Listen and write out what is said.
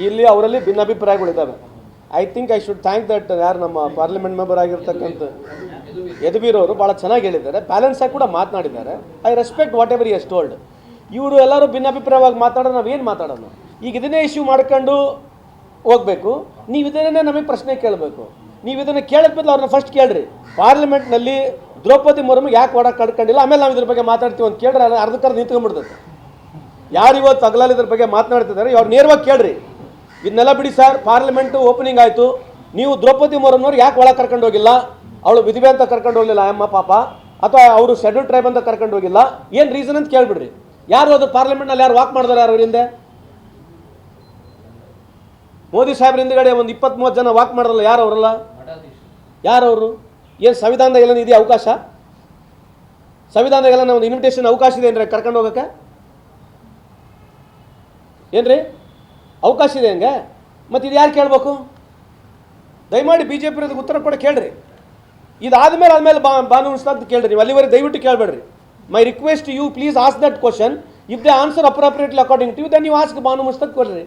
ಇಲ್ಲಿ ಅವರಲ್ಲಿ ಭಿನ್ನಾಭಿಪ್ರಾಯಗಳಿದ್ದಾವೆ. I think I should thank that ಯಾರು ನಮ್ಮ ಪಾರ್ಲಿಮೆಂಟ್ ಮೆಂಬರ್ ಆಗಿರ್ತಕ್ಕಂಥ ಯದುವೀರ್ ಅವರು ಭಾಳ ಚೆನ್ನಾಗಿ ಹೇಳಿದ್ದಾರೆ, ಬ್ಯಾಲೆನ್ಸ್ ಆಗಿ ಕೂಡ ಮಾತನಾಡಿದ್ದಾರೆ. I respect whatever is told. ಇವರು ಎಲ್ಲರೂ ಭಿನ್ನಾಭಿಪ್ರಾಯವಾಗಿ ಮಾತಾಡೋದು, ನಾವೇನು ಮಾತಾಡೋಣ? ಈಗ ಇದನ್ನೇ ಇಶ್ಯೂ ಮಾಡ್ಕೊಂಡು ಹೋಗಬೇಕು. ನೀವು ಇದನ್ನೇ ನಮಗೆ ಪ್ರಶ್ನೆ ಕೇಳಬೇಕು. ನೀವು ಇದನ್ನು ಕೇಳಿದ ಬದಲು ಅವ್ರನ್ನ ಫಸ್ಟ್ ಕೇಳ್ರಿ. ಪಾರ್ಲಿಮೆಂಟ್ನಲ್ಲಿ ದ್ರೌಪದಿ ಮುರ್ಮುಗೆ ಯಾಕೆ ಓಡಾಕ್ ಕಡ್ಕೊಂಡಿಲ್ಲ, ಆಮೇಲೆ ನಾವು ಇದ್ರ ಬಗ್ಗೆ ಮಾತಾಡ್ತೀವಿ ಅಂತ ಕೇಳ್ರೆ ಅರ್ಧಕ್ಕರ್ಧ ನಿಂತ್ಕೊಂಡ್ಬಿಡ್ತದೆ. ಯಾರು ಇವತ್ತು ಹಗಲಲ್ಲಿ ಇದ್ರ ಬಗ್ಗೆ ಮಾತನಾಡ್ತಿದ್ದಾರೆ ಅವ್ರು ನೇರವಾಗಿ ಕೇಳ್ರಿ. ಇದನ್ನೆಲ್ಲ ಬಿಡಿ ಸರ್, ಪಾರ್ಲಿಮೆಂಟು ಓಪನಿಂಗ್ ಆಯಿತು, ನೀವು ದ್ರೌಪದಿ ಮುರ್ಮುನವ್ರು ಯಾಕೆ ಒಳಗೆ ಕರ್ಕೊಂಡು ಹೋಗಿಲ್ಲ, ಅವಳು ವಿಧವೆ ಅಂತ ಕರ್ಕೊಂಡು ಹೋಗಲಿಲ್ಲ ಅಮ್ಮ ಪಾಪ, ಅಥವಾ ಅವರು ಶೆಡ್ಯೂಲ್ ಟ್ರೈಬ್ ಅಂತ ಕರ್ಕೊಂಡು ಹೋಗಿಲ್ಲ, ಏನು ರೀಸನ್ ಅಂತ ಕೇಳ್ಬಿಡ್ರಿ. ಯಾರು ಹೋದ್ರು ಪಾರ್ಲಿಮೆಂಟ್ನಲ್ಲಿ? ಯಾರು ವಾಕ್ ಮಾಡಿದಾರೆ? ಯಾರು ಹಿಂದೆ? ಮೋದಿ ಸಾಹೇಬ್ರ ಹಿಂದ್ಗಡೆ ಒಂದು 20-30 ಜನ ವಾಕ್ ಮಾಡಿದ್ರಲ್ಲ, ಯಾರು ಅವರಲ್ಲ? ಯಾರು ಅವರು? ಏನು ಸಂವಿಧಾನದಾಗೆಲ್ಲ ಇದೆಯಾ ಅವಕಾಶ? ಸಂವಿಧಾನದಾಗೆಲ್ಲ ಒಂದು ಇನ್ವಿಟೇಷನ್ ಅವಕಾಶ ಇದೆ ಏನ್ರಿ ಕರ್ಕೊಂಡು ಹೋಗೋಕ್ಕೆ? ಏನ್ರಿ ಅವಕಾಶ ಇದೆ ಹಂಗೆ? ಮತ್ತು ಇದು ಯಾರು ಕೇಳಬೇಕು? ದಯಮಾಡಿ ಬಿ ಜೆ ಪಿ ಉತ್ತರ ಕೂಡ ಕೇಳ್ರಿ. ಇದಾದ್ಮೇಲೆ ಬಾನು ಅಂತ ಕೇಳ್ರಿ. ನೀವು ಅಲ್ಲಿವರೆಗೆ ದಯವಿಟ್ಟು ಕೇಳಬೇಡ್ರಿ. My request you please ask that question. If they answer appropriately according to you, then you ask Banu Mushtaq ಕೊಡ್ರಿ.